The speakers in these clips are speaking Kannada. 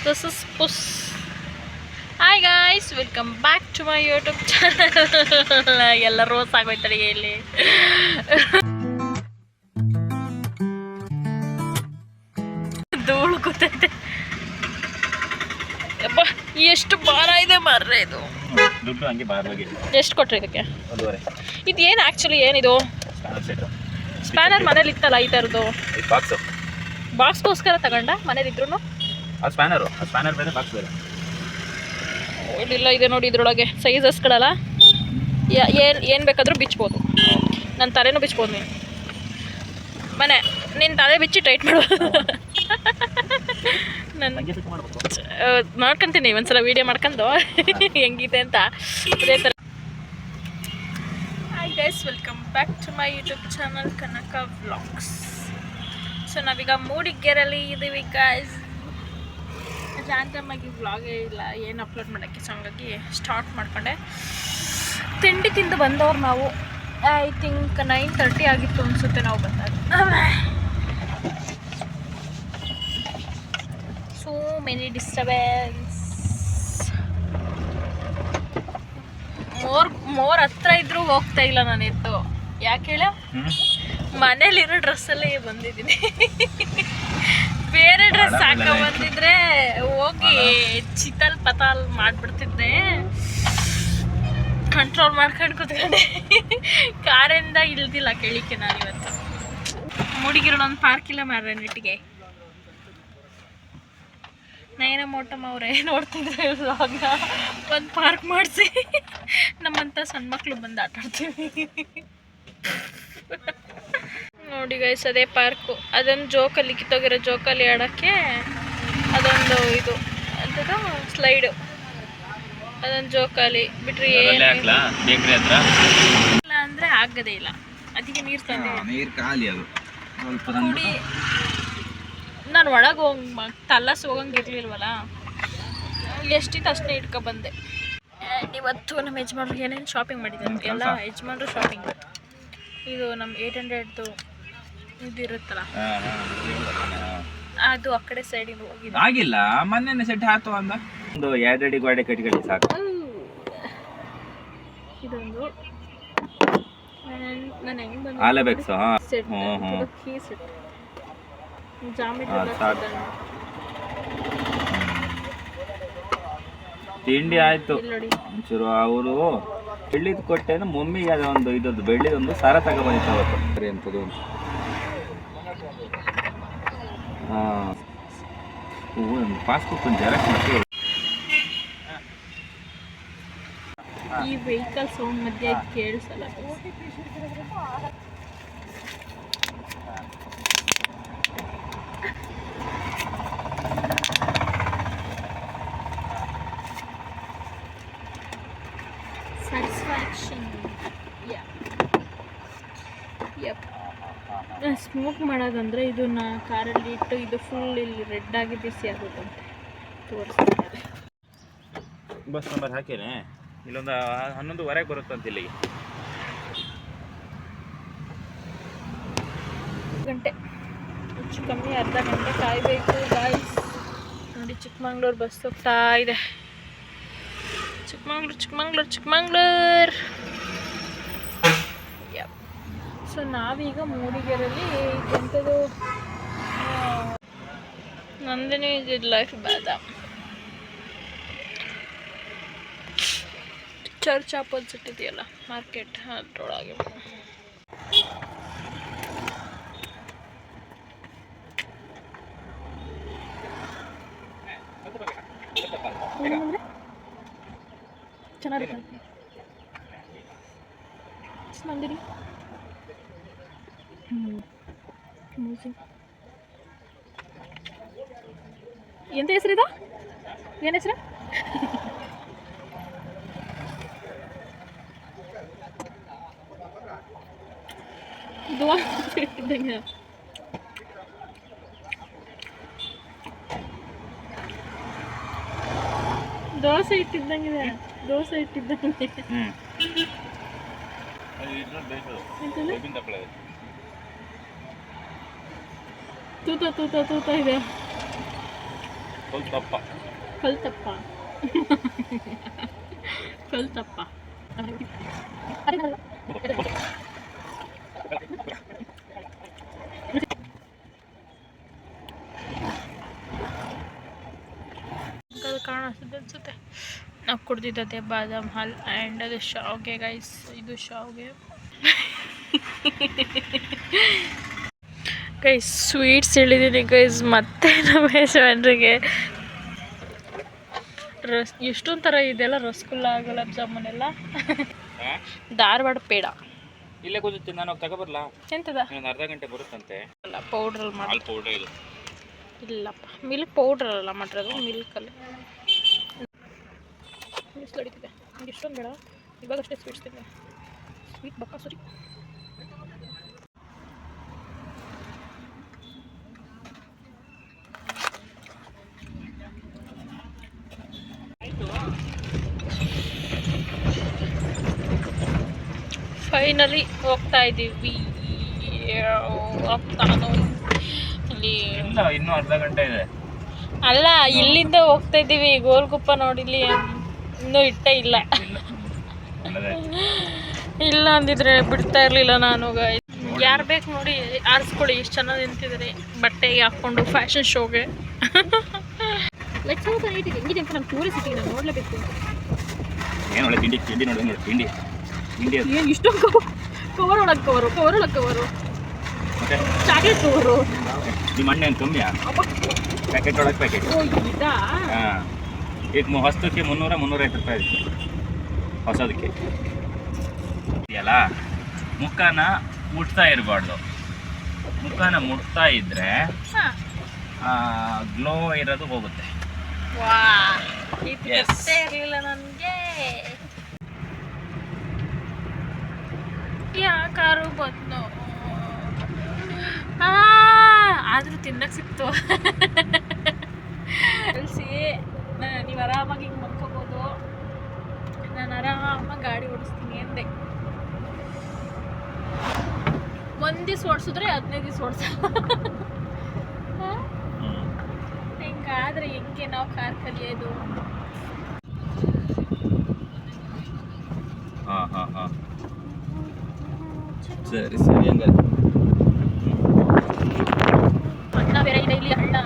This is Puss. Hi guys, welcome back to my YouTube channel. ಎಲ್ಲ ರೋಸ್ ಆಗೋಯ್ತಡಿ ಇಲ್ಲಿ. ಧೂಳು ಕೂತೈತೆ. ಅಪ್ಪ ಎಷ್ಟು ಭಾರ ಇದೆ ಮಾರ್ರೆ ಇದು. ದುಡ್ಡು ಹಂಗೆ ಭಾರವಾಗಿ. ಎಷ್ಟು ಕೊಟ್ರಿ ಇದಕ್ಕೆ? 1.5. ಇದು ಏನು ಆ್ಯಕ್ಚುಲಿ ಏನಿದು? ಸ್ಪ್ಯಾನರ್ ಮನೇಲಿ ಇತ್ತಲ್ಲ ಈ ಥರದ್ದು. ಬಾಕ್ಸ್ಗೋಸ್ಕರ ತಗೊಂಡ ಮನೇಲಿದ್ರು. ಸ್ಪ್ಯಾನರ್ ಬೇರೆ ಬಾಕ್ಸ್ ಬೇರೆ. ಇಲ್ಲ ಇದೆ ನೋಡಿ, ಇದ್ರೊಳಗೆ ಸೈಜಸ್ಗಳಲ್ಲ ಏನು ಬೇಕಾದರೂ ಬಿಚ್ಬೋದು. ನನ್ನ ತಲೆನೂ ಬಿಚ್ಬೋದು. ನಿನ್ನ ತಲೆ ಬಿಚ್ಚಿ ಟೈಟ್ ಮಾಡ್ಬೋದು. ನಾನು ಮಾಡ್ಕೊತೀನಿ ಒಂದ್ಸಲ ವೀಡಿಯೋ ಮಾಡ್ಕೊಂಡು ಹೆಂಗಿದೆ ಅಂತ. ಅದೇ ಥರ. Hi guys, welcome back to my YouTube channel Kanaka vlogs. So ನಾವೀಗ ಮೂಡಿಗೆರೆಯಲ್ಲಿ ಇದ್ದೀವಿ ಗೈಸ್. ರ್ಯಾಂಡಮಾಗಿ ವ್ಲಾಗೇ ಇಲ್ಲ ಏನು ಅಪ್ಲೋಡ್ ಮಾಡೋಕ್ಕೆ, ಸೊ ಹಂಗಾಗಿ ಸ್ಟಾರ್ಟ್ ಮಾಡ್ಕೊಂಡೆ. ತಿಂಡಿ ತಿಂದು ಬಂದವ್ರು ನಾವು. ಐ ಥಿಂಕ್ 9:30 ಆಗಿತ್ತು ಅನಿಸುತ್ತೆ ನಾವು ಬಂದಾಗ. So many disturbance. ಮೋರ್ ಹತ್ರ ಇದ್ರೂ ಹೋಗ್ತಾ ಇಲ್ಲ ನಾನು ಎದ್ದು. ಯಾಕೆ ಹೇಳ, ಮನೇಲಿರೋ ಡ್ರೆಸ್ಸಲ್ಲೇ ಬಂದಿದ್ದೀನಿ. ಬೇರೆ ಡ್ರೆಸ್ ಹಾಕ ಬಂದಿದ್ರೆ ಹೋಗಿ ಚಿತಲ್ ಪತಾಲ್ ಮಾಡಿಬಿಡ್ತಿದ್ದೆ. ಕಂಟ್ರೋಲ್ ಮಾಡ್ಕೊಂಡು ಕೂತ್ಕೊಂಡೆ. ಕಾರಿಂದ ಇಳ್ದಿಲ್ಲ ಕೇಳಿಕೆ ನಾನು ಇವತ್ತು. ಮೂಡಿಗೆರೆಲ್ಲೊಂದು ಪಾರ್ಕ್ ಇಲ್ಲ ಮಾರ್ರೆ ನೆಟ್ಟಿಗೆ. ನಯನ ಮೋಟಮ್ಮ ಅವರೇ ನೋಡ್ತಿದ್ರೆ ವ್ಲಾಗ್ನ. ಒಂದು ಪಾರ್ಕ್ ಮಾಡಿಸಿ ನಮ್ಮಂಥ ಸಣ್ಣ ಮಕ್ಕಳು ಬಂದು ಆಟ ಆಡ್ತೀವಿ. ನೋಡಿ ಗೈಸ್, ಅದೇ ಪಾರ್ಕು. ಅದೊಂದು ಜೋಕಲ್ಲಿ ಕಿತ್ತೋಗಿರೋ ಜೋಕಲ್ಲಿ ಆಡೋಕ್ಕೆ ಅದೊಂದು ಇದು ಅಂತದ್ದು ಸ್ಲೈಡು. ಅದೊಂದು ಜೋಕಾಲಿ ಬಿಟ್ರೆ ಇಲ್ಲ ಅಂದರೆ ಆಗದೇ ಇಲ್ಲ. ಅದಕ್ಕೆ ನೀರು ತಂದೆ ಕುಡಿ. ನಾನು ಒಳಗೆ ತಲ್ಲಸ್ ಹೋಗಂಗಿರ್ಲಿಲ್ವಲ್ಲ, ಎಷ್ಟಿತ್ತು ಅಷ್ಟೇ ಇಟ್ಕೊಬಂದೆ. ಇವತ್ತು ನಮ್ಮ ಯಜಮಾನ್ರು ಏನೇನು ಶಾಪಿಂಗ್ ಮಾಡಿದ್ದಾರೆ ಎಲ್ಲ ಯಜಮಾನ್ರು ಶಾಪಿಂಗ್. ಇದು ನಮ್ಮ 800 ಇದು ಇರುತ್ತಲ್ಲ, ಅದು ಆ ಕಡೆ ಸೈಡಿಗೆ ಹೋಗಿದೆ. ಆಗಿಲ್ಲ, ಮೊನ್ನೆ ಸೆಟ್ ಹಾತು ಅಂದ ಒಂದು 2 ಅಡಿ ಗೋಡೆ ಕಟ್ಟಿ ಸಾಕು. ಇದೊಂದು ನಾನು ಹೆಂಗೆ ಬಂದು ಆಲಬೆಕ್ಸ್ ಸೆಟ್ ಕೀ ಸೆಟ್ ಜಾಮಿಟ್ರಿ ತಿಂಡಿ ಆಯ್ತು. ಒಂಚೂರು ಅವರು ಬೆಳ್ಳಿದ್ ಕೊಟ್ಟೆನು ಮಮ್ಮಿಗೆ ಅದೊಂದು ಇದೊಂದು ಬೆಳ್ಳಿದೊಂದು ಸರ ತಗೊಬಂದಿತ್ತು ಅವತ್ತು. ಸರಿ ಅಂತದ್ದು ಪಾಸ್ಬುಕ್ ಒಂದು ಜೆರಾಕ್ಸ್ ಮಾಡ್ತೀವಿ. ಈ ವೆಹಿಕಲ್ ಸೌಂಡ್ ಮಧ್ಯೆ ಕೇಳಿಸಲ್ಲ. ಸ್ಯಾಟಿಸ್ಫ್ಯಾಕ್ಷನ್. ಸ್ಮೋಕ್ ಮಾಡೋದಂದರೆ ಇದನ್ನ ಕಾರಲ್ಲಿ ಇಟ್ಟು ಇದು ಫುಲ್ ಇಲ್ಲಿ ರೆಡ್ ಆಗಿ ಬಿಸಿ ಆಗುತ್ತಂತೆ ತೋರಿಸ್ತಾರೆ. ಬಸ್ ನಂಬರ್ ಹಾಕೇನೆ. ಇಲ್ಲೊಂದು 11:15 ಬರುತ್ತಂತ ಇಲ್ಲಿಗೆ. ಗಂಟೆ ಹೆಚ್ಚು ಕಮ್ಮಿ ಅರ್ಧ ಗಂಟೆ ಕಾಯಬೇಕು ಗಾಯ್ಸ್. ನೋಡಿ ಚಿಕ್ಕಮಂಗ್ಳೂರು ಬಸ್ ಹೋಗ್ತಾ ಇದೆ. ಚಿಕ್ಕಮಂಗ್ಳೂರು. ಸೊ ನಾವೀಗ ಮೂಡಿಗೆರೆಯಲ್ಲಿ ಎಂಥದ್ದು ನಂದಿನಿ ಲೈಫ್ ಬಾದಾಮ್ ಚರ್ಚ್ ಆಪೋಸಿಟ್ ಇದೆಯಲ್ಲ ಮಾರ್ಕೆಟ್, ಅದ್ರೊಳಗೆ. ಚೆನ್ನಾಗಿದೆ ನಂದಿನಿ. ಎಂತ ಹೆಸರಿದ? ಏನು ಹೆಸರು? ದೋಸೆ ಇಟ್ಟಿದ್ದಂಗೆ. ದೋಸೆ ಇಟ್ಟಿದ್ದಂಗಿದೆ. ತೂತ ಇದೆ. ಸ್ವಲ್ಪ ಕಲ್ತಪ್ಪ ಕಲ್ತಪ್ಪ ಅದು ಕಾಣಿಸ್ತದೆ ಅನ್ಸುತ್ತೆ. ನಾವು ಕುಡ್ದಿದ್ದದೆ ಬಾದಾಮ್ ಹಾಲ್ ಆ್ಯಂಡ್ ಅದು ಶಾವ್ಗೆ ಗೈಸ್, ಇದು ಶಾವ್ಗೆ ಗೈಸ್. ಸ್ವೀಟ್ಸ್ ಹೇಳಿದ್ದೀನಿ ಗೈಸ್, ಮತ್ತೆ ನಮ್ಮ ಯಜಮಾನ್ರಿಗೆ ಎಷ್ಟೊಂದು ಥರ ಇದೆಲ್ಲ, ರಸಗುಲ್ಲ, ಗುಲಾಬ್ ಜಾಮೂನ್ ಎಲ್ಲ, ಧಾರವಾಡ ಪೇಡ. ಇಲ್ಲೇ ಕೂಸುತ್ತೆ, ನಾನು ತಗೋಬರ್ಲಾ? ಎಂತದ? ಒಂದು ಅರ್ಧ ಗಂಟೆ ಬರುತ್ತಂತೆ. ಅಲ್ಲ, ಪೌಡ್ರಲ್ಲಿ ಮಾಡಿ. ಪೌಡ್ರ್ ಇದು ಇಲ್ಲಪ್ಪ, ಮಿಲ್ಕ್ ಪೌಡ್ರ್ ಅಲ್ಲ ಮಾಡಿರೋದು, ಮಿಲ್ಕಲ್ಲಿ. ಬಿಸಿಲು ಹೊಡಿತಿದೆ ನಿಮ್ಗೆ, ಇಷ್ಟೊಂದು ಬೇಡ, ಇವಾಗಷ್ಟೇ ಸ್ವೀಟ್ಸ್ ತಿಂದೆ. ಸ್ವೀಟ್ ಬಕ್ಕ ಸರಿ. ಫೈನಲಿ ಹೋಗ್ತಾ ಇದ್ದೀವಿ. ಹೋಗ್ತಾನೋ ಇಲ್ಲಿ, ಇನ್ನೂ ಅರ್ಧ ಗಂಟೆ ಇದೆ. ಅಲ್ಲ, ಇಲ್ಲಿಂದ ಹೋಗ್ತಾ ಇದ್ದೀವಿ ಗೋಲ್ಗುಪ್ಪ ನೋಡಿಲಿ, ಇನ್ನೂ ಇಟ್ಟೇ ಇಲ್ಲ. ಇಲ್ಲ ಅಂದಿದ್ರೆ ಬಿಡ್ತಾ ಇರಲಿಲ್ಲ ನಾನು. ಯಾರು ಬೇಕು ನೋಡಿ ಆರಿಸ್ಕೊಳ್ಳಿ, ಎಷ್ಟು ಚೆನ್ನಾಗಿ ನಿಂತಿದ್ದಾರೆ ಬಟ್ಟೆಗೆ ಹಾಕ್ಕೊಂಡು ಫ್ಯಾಷನ್ ಶೋಗೆ. ಹೆಂಗಿದೆ ಅಂತ ನಾನು ಟೂರಿಸ್ಟ್ ನಾನು ನೋಡಲೇಬೇಕು. ಏನು ಒಳ್ಳೆ ತಿಂಡಿ ತಿಂಡಿ ನೋಡಿ, ತಿಂಡಿ ತಿಂಡಿ ಏನು ಇಷ್ಟೊಂದು ಕವರ್ ಒಳಗೆ ಕವರು, ಚಾಕ್ಲೇಟ್ ಕವರು. ನಿಮ್ಮ ಅಣ್ಣ ಏನು ಕಮ್ಮಿಯಾ? ಪ್ಯಾಕೆಟ್ ಒಳಗೆ ಪ್ಯಾಕೆಟ್. ಹಾಂ, ಈಗ ಹೊಸದಕ್ಕೆ 300-350 ರೂಪಾಯಿ ಅದಕ್ಕೆ, ಹೊಸದಕ್ಕೆ ಇದೆಯಲ್ಲ. ಮುಖನ ಮುಟ್ತಾ ಇರಬಾರ್ದು, ಮುಖನ ಮುಟ್ತಾ ಇದ್ದರೆ ಗ್ಲೋ ಇರೋದು ಹೋಗುತ್ತೆ. ಇರಲಿಲ್ಲ ನನಗೆ. ಯಾಕಾರು ಬಂದು ಆದರೂ ತಿನ್ನಕ್ಕೆ ಸಿಕ್ತು. ಕಳಿಸಿ ನೀವು ಆರಾಮಾಗಿ ಹಿಂಗೆ ಮಲ್ಕೋಬೋದು, ನಾನು ಆರಾಮಾಗಿ ಗಾಡಿ ಓಡಿಸ್ತೀನಿ ಅಂದೆ. ಒಂದು ದಿವ್ಸ ಓಡಿಸಿದ್ರೆ 15 ದಿವ್ಸ ಓಡಿಸಲ್ಲ. ಹಿಂಗಾದ್ರೆ ಹೆಂಗೆ ನಾವು ಕಾರ್ ಕಲಿಯೋದು? ಹಾಂ ಸರಿ ಹಂಗಾರೆ. ಅಣ್ಣ ಬೇರೆ ಇದೆ ಇಲ್ಲಿ, ಅಣ್ಣ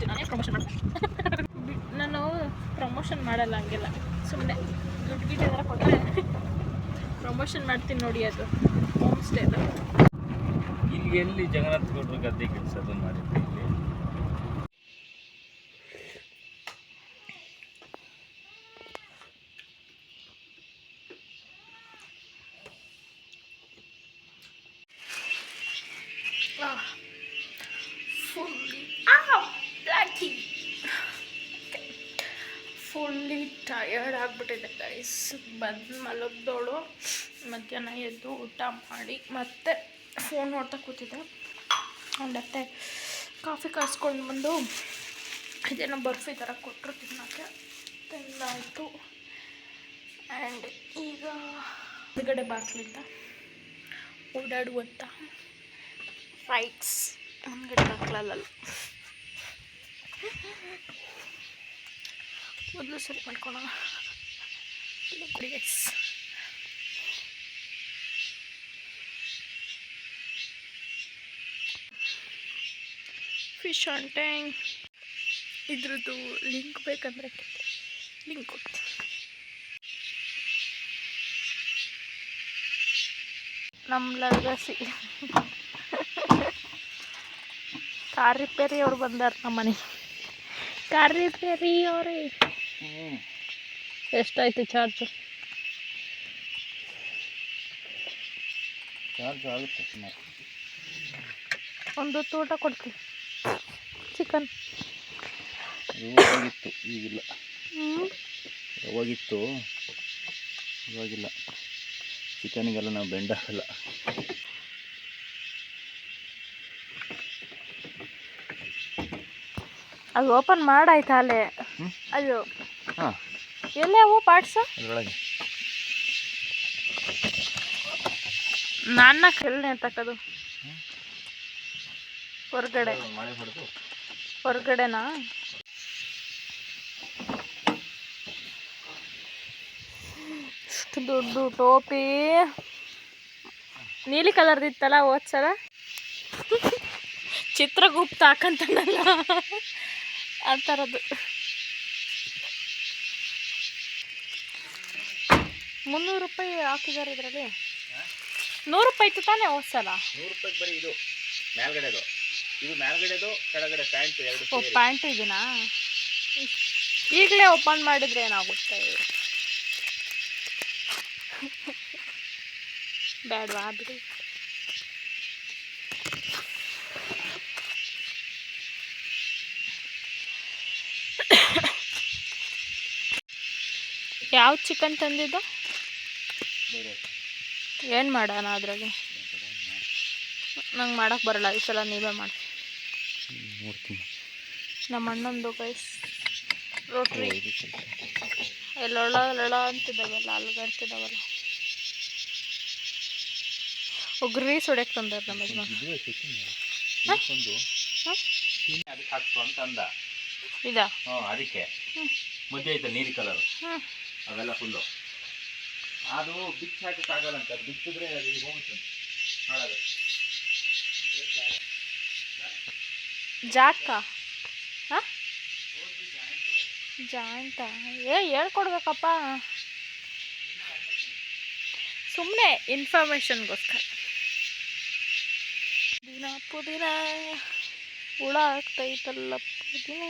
ನಾನೇ ಪ್ರಮೋಷನ್ ಮಾಡ್ತೀನಿ. ನಾನು ಪ್ರಮೋಷನ್ ಮಾಡಲ್ಲ ಹಂಗೆಲ್ಲ, ಸುಮ್ಮನೆ ದುಡ್ಡು ಗಿಡ್ಡು ಎಲ್ಲ ಕೊಟ್ಟರೆ ಪ್ರಮೋಷನ್ ಮಾಡ್ತೀನಿ ನೋಡಿ. ಅದು ಹೋಮ್ ಸ್ಟೇ ಅದು. ಇಲ್ಲಿ ಎಲ್ಲಿ ಜಗನ್ನಾಥ ಗೌಡ್ರು ಗದ್ದೆ ಕೆಲಸದು ಮಾಡಿದ್ದೆ ಇಲ್ಲಿ. ಫುಲ್ಲಿ ಟಯರ್ಡ್ ಆಗಿಬಿಟ್ಟಿದೆ ಗೈಸ್. ಬಂದು ಮಲಗ್ದೋಳು, ಮಧ್ಯಾಹ್ನ ಎದ್ದು ಊಟ ಮಾಡಿ ಮತ್ತೆ ಫೋನ್ ನೋಡ್ತಾ ಕೂತಿದ್ದೆ. ಮತ್ತೆ ಕಾಫಿ ಕಾಯಿಸ್ಕೊಂಡು ಬಂದು ಇದೇನೋ ಬರ್ಫಿ ಥರ ಕೊಟ್ಟರು ತಿನ್ನೋಕ್ಕೆ, ತಿಂದಾಯಿತು. ಆ್ಯಂಡ್ ಈಗ ಹೊರಗಡೆ ಬಾಕ್ಲಿಂದ ಓಡಾಡುವಂಥ ರೈಟ್ಸ್ ಮುಂದ್ಗಡೆ ಬಾಕ್ಲಲ್ಲ, ಮೊದಲು ಸರಿ ಮಾಡ್ಕೊಳ್ಳೋಣ. ಫಿಶ್ ಆನ್ ಟ್ಯಾಂಕ್, ಇದ್ರದ್ದು ಲಿಂಕ್ ಬೇಕಂದರೆ ಲಿಂಕ್ ಕೊಡ್ತೀನಿ. ನಮ್ಮ ಲಗಸಿ ಕಾರ್ ರಿಪೇರಿ ಅವ್ರು ಬಂದಾರ ನಮ್ಮ ಮನೆಗೆ. ಕಾರ್ ರಿಪೇರಿ ಅವರೇ. ಎಷ್ಟಾಯ್ತು ಚಾರ್ಜು? ಚಾರ್ಜ್ ಆಗುತ್ತೆ ಸುಮಾರು. ಒಂದು ಊಟ ಕೊಡ್ತೀವಿ, ಚಿಕನ್ ಹೋಗಿತ್ತು, ಈಗಿಲ್ಲ. ಹೋಗಿತ್ತು, ಇವಾಗಿಲ್ಲ. ಚಿಕನಿಗೆಲ್ಲ ನಾವು ಬೆಂಡ್ ಹಾಕಲ್ಲ. ಅದು ಓಪನ್ ಮಾಡಾಯ್ತಾ ಅಲ್ಲೇ? ಅದು ಹಾಂ, ಎಲ್ಲೇ ಅವು ಪಾರ್ಟ್ಸ್ ಅದರೊಳಗೆ ನನ್ನ ಕೆಲ್ನೆ ತಕ್ಕದು. ಹೊರಗಡೆ ಮಳೆ ಹೊಡೆದು ಹೊರಗಡೆನಾ? ಇಷ್ಟು ದೊಡ್ಡ ಟೋಪಿ ನೀಲಿ ಕಲರ್ದಿತ್ತಲ್ಲ ಹೋದ್ಸಲ. ಚಿತ್ರಗುಪ್ತ ಹಾಕಂತಾನಲ್ಲ ಆ ಥರದ್ದು. 300 ರೂಪಾಯಿ ಹಾಕಿದ್ದಾರೆ ಇದರಲ್ಲಿ. 100 ರೂಪಾಯಿ ಇತ್ತು ತಾನೇ ಹೋದ್ಸಲ? 100 ರೂಪಾಯಿಗೆ ಬರೀ ಇದು ಮೇಲ್ಗಡೆದು, ಇದು ಮೇಲ್ಗಡೆದು, ಕೆಳಗಡೆ ಪ್ಯಾಂಟ್ ಎರಡು. ಓ ಪ್ಯಾಂಟು ಇದೀನಾ? ಈಗಲೇ ಓಪನ್ ಮಾಡಿದ್ರೆ ಏನಾಗುತ್ತೆ? ಬೇಡವಾ ಬಿಡಿ. ಯಾವ ಚಿಕನ್ ತಂದಿದ್ದು? ಏನು ಮಾಡೋಣ ಅದ್ರಾಗೆ? ನಂಗೆ ಮಾಡೋಕ್ಕೆ ಬರಲ್ಲ, ಈ ಸಲ ನೀವೇ ಮಾಡಿ. ನಮ್ಮ ಅಣ್ಣಂದು ಗೈಸ್ ರೋಟ್ರಿ ಎಲ್ಲೊಳ ಅಂತಿದ್ದಾವೆಲ್ಲ, ಅಲ್ಗಾಡ್ತಿದ್ದಾವಲ್ಲ. ಒಗ್ರಿ ಸುಡಕ್ಕೆ ತಂದಾರೆ ನಮ್ಮ ಯಜಮಾನ. ಇದಾ? ಅದಕ್ಕೆ ಮಧ್ಯೆ ಐತೆ ನೀಲಿ ಕಲರ್, ಅವೆಲ್ಲ ಫುಲ್ಲು. ಅದು ಬಿಚ್ಚಿ ಹಾಕಕ್ಕಾಗಲ್ಲ ಅಂತ, ಬಿಚ್ಚಿದ್ರೆ ಅದು ಹೋಗುತ್ತೆ ಹಾಳಾಗ. ಜಾಕ ಜಾಯಿಂಟಾ? ಹೇಳ್ಕೊಡ್ಬೇಕಪ್ಪ, ಸುಮ್ಮನೆ ಇನ್ಫಾರ್ಮೇಷನ್ಗೋಸ್ಕರ. ಪುದೀನ ಹುಳ ಆಗ್ತೈತಲ್ಲ ಪುದೀನ.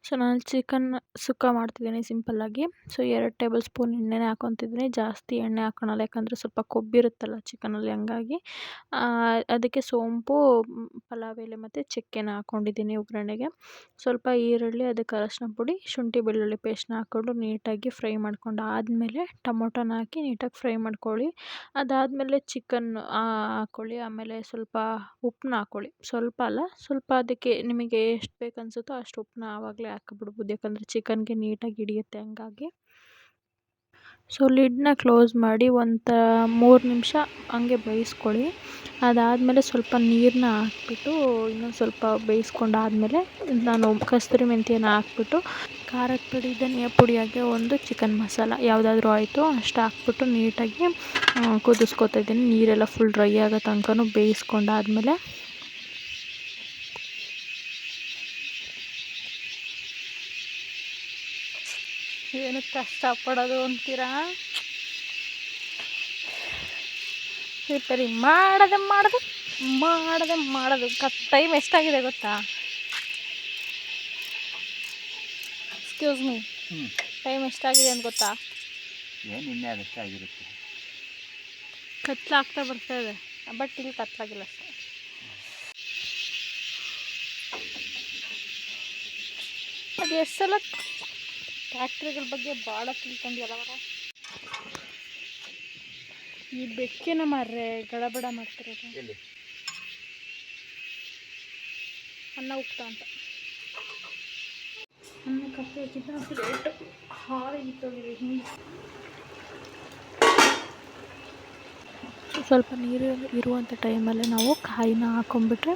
ಸೊ ನಾನು ಚಿಕನ್ ಸುಕ್ಕ ಮಾಡ್ತಿದ್ದೀನಿ ಸಿಂಪಲ್ಲಾಗಿ. ಸೊ 2 ಟೇಬಲ್ ಸ್ಪೂನ್ ಎಣ್ಣೆನೇ ಹಾಕೊತಿದ್ದೀನಿ, ಜಾಸ್ತಿ ಎಣ್ಣೆ ಹಾಕೊಳಲ್ಲ, ಯಾಕಂದರೆ ಸ್ವಲ್ಪ ಕೊಬ್ಬಿರುತ್ತಲ್ಲ ಚಿಕನಲ್ಲಿ, ಹಂಗಾಗಿ ಅದಕ್ಕೆ ಸೋಂಪು, ಪಲಾವ್ ಎಲೆ ಮತ್ತು ಚಕ್ಕೆನ ಹಾಕ್ಕೊಂಡಿದ್ದೀನಿ ಒಗ್ಗರಣೆಗೆ. ಸ್ವಲ್ಪ ಈರುಳ್ಳಿ, ಅದಕ್ಕೆ ಅರಶಿನ ಪುಡಿ, ಶುಂಠಿ ಬೆಳ್ಳುಳ್ಳಿ ಪೇಸ್ಟ್ನ ಹಾಕ್ಕೊಂಡು ನೀಟಾಗಿ ಫ್ರೈ ಮಾಡ್ಕೊಂಡು ಆದಮೇಲೆ ಟೊಮೊಟೊನ ಹಾಕಿ ನೀಟಾಗಿ ಫ್ರೈ ಮಾಡ್ಕೊಳ್ಳಿ. ಅದಾದಮೇಲೆ ಚಿಕನ್ ಹಾಕ್ಕೊಳ್ಳಿ. ಆಮೇಲೆ ಸ್ವಲ್ಪ ಉಪ್ಪನ್ನ ಹಾಕ್ಕೊಳ್ಳಿ, ಸ್ವಲ್ಪ ಅಲ್ಲ ಸ್ವಲ್ಪ, ಅದಕ್ಕೆ ನಿಮಗೆ ಎಷ್ಟು ಬೇಕು ಅನಿಸುತ್ತೋ ಅಷ್ಟು ಉಪ್ಪನ್ನ ಆವಾಗಲೇ ಹಾಕಿಬಿಡ್ಬೋದು, ಯಾಕಂದರೆ ಚಿಕನ್ಗೆ ನೀಟಾಗಿ ಹಿಡಿಯುತ್ತೆ ಹಂಗಾಗಿ. ಸೊ ಲಿಡ್ನ ಕ್ಲೋಸ್ ಮಾಡಿ ಒಂದು 3 ನಿಮಿಷ ಹಂಗೆ ಬೇಯಿಸ್ಕೊಳ್ಳಿ. ಅದಾದಮೇಲೆ ಸ್ವಲ್ಪ ನೀರನ್ನ ಹಾಕ್ಬಿಟ್ಟು ಇನ್ನೊಂದು ಸ್ವಲ್ಪ ಬೇಯಿಸ್ಕೊಂಡಾದಮೇಲೆ ನಾನು ಕಸ್ತೂರಿ ಮೆಂತ್ಯನ ಹಾಕ್ಬಿಟ್ಟು, ಖಾರದ ಪುಡಿ, ಧನಿಯಾ ಪುಡಿ, ಹಾಗೆ ಒಂದು ಚಿಕನ್ ಮಸಾಲ ಯಾವುದಾದ್ರೂ ಆಯಿತು ಅಷ್ಟು ಹಾಕ್ಬಿಟ್ಟು ನೀಟಾಗಿ ಕುದಿಸ್ಕೊತಾ ಇದ್ದೀನಿ. ನೀರೆಲ್ಲ ಫುಲ್ ಡ್ರೈ ಆಗೋ ತನಕನೂ ಬೇಯಿಸ್ಕೊಂಡಾದಮೇಲೆ ಏನು ಕಷ್ಟಪಡೋದು ಅಂತೀರಾ? ರಿಪೇರಿ ಮಾಡೋದು ಟೈಮ್ ಎಷ್ಟಾಗಿದೆ ಗೊತ್ತಾ? ಎಕ್ಸ್ಕ್ಯೂಸ್ ಮೀ, ಟೈಮ್ ಎಷ್ಟಾಗಿದೆ ಅಂತ ಗೊತ್ತಾ? ನಿನ್ನೆ ಅದಷ್ಟೇ ಆಗಿರುತ್ತೆ. ಕತ್ಲಾಗ್ತಾ ಬರ್ತಾ ಇದೆ, ಬಟ್ ಇಲ್ಲಿ ಕತ್ಲಾಗಿಲ್ಲ ಅಷ್ಟೇ. ಅದು ಎಷ್ಟು ಸಲ ಫ್ಯಾಕ್ಟ್ರಿಗಳ ಬಗ್ಗೆ ಭಾಳ ತಿಳ್ಕೊಂಡಿಯಲ್ಲ ಅವರ. ಈ ಬೆಕ್ಕಿನ ಮಾರ್ರೆ ಗಡಬಡ ಮಾಡ್ತಿರೋದು. ಅನ್ನ ಉಕ್ತ ಅಂತ ಅನ್ನ ಕಪ್ಪೆ ಹಾಕಿದ್ರೆ ರೇಟು ಹಾರಿ ಬಿತ್ತೋಗಿದೆ. ಹಿಂಗೆ ಸ್ವಲ್ಪ ನೀರು ಇರುವಂಥ ಟೈಮಲ್ಲೇ ನಾವು ಕಾಯಿನ ಹಾಕೊಂಡ್ಬಿಟ್ರೆ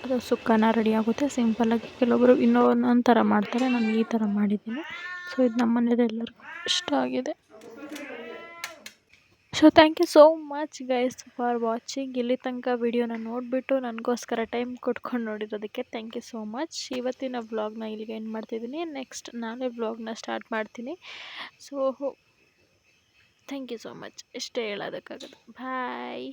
ಅದು ಸುಕ್ಕನ ರೆಡಿ ಆಗುತ್ತೆ ಸಿಂಪಲ್ಲಾಗಿ. ಕೆಲವೊಬ್ಬರು ಇನ್ನೊಂದು ಥರ ಮಾಡ್ತಾರೆ, ನಾನು ಈ ಥರ ಮಾಡಿದ್ದೀನಿ. ಸೊ ಇದು ನಮ್ಮ ಮನೇಲಿ ಎಲ್ಲರಿಗೂ ಇಷ್ಟ ಆಗಿದೆ. So thank you so much guys for watching. ಇಲ್ಲಿ ತನಕ ವಿಡಿಯೋನ ನೋಡಿಬಿಟ್ಟು ನನಗೋಸ್ಕರ ಟೈಮ್ ಕೊಟ್ಕೊಂಡು ನೋಡಿರೋದಕ್ಕೆ ಥ್ಯಾಂಕ್ ಯು ಸೋ ಮಚ್. ಇವತ್ತಿನ ವ್ಲಾಗ್ನ ಇಲ್ಲಿಗೆ ಎಂಡ್ ಮಾಡ್ತಿದ್ದೀನಿ. ನೆಕ್ಸ್ಟ್ ನಾಳೆ ವ್ಲಾಗ್ನ ಸ್ಟಾರ್ಟ್ ಮಾಡ್ತೀನಿ. So thank you so much. ಇಷ್ಟೇ ಹೇಳೋದಕ್ಕಾಗೋದು. ಬಾಯ್.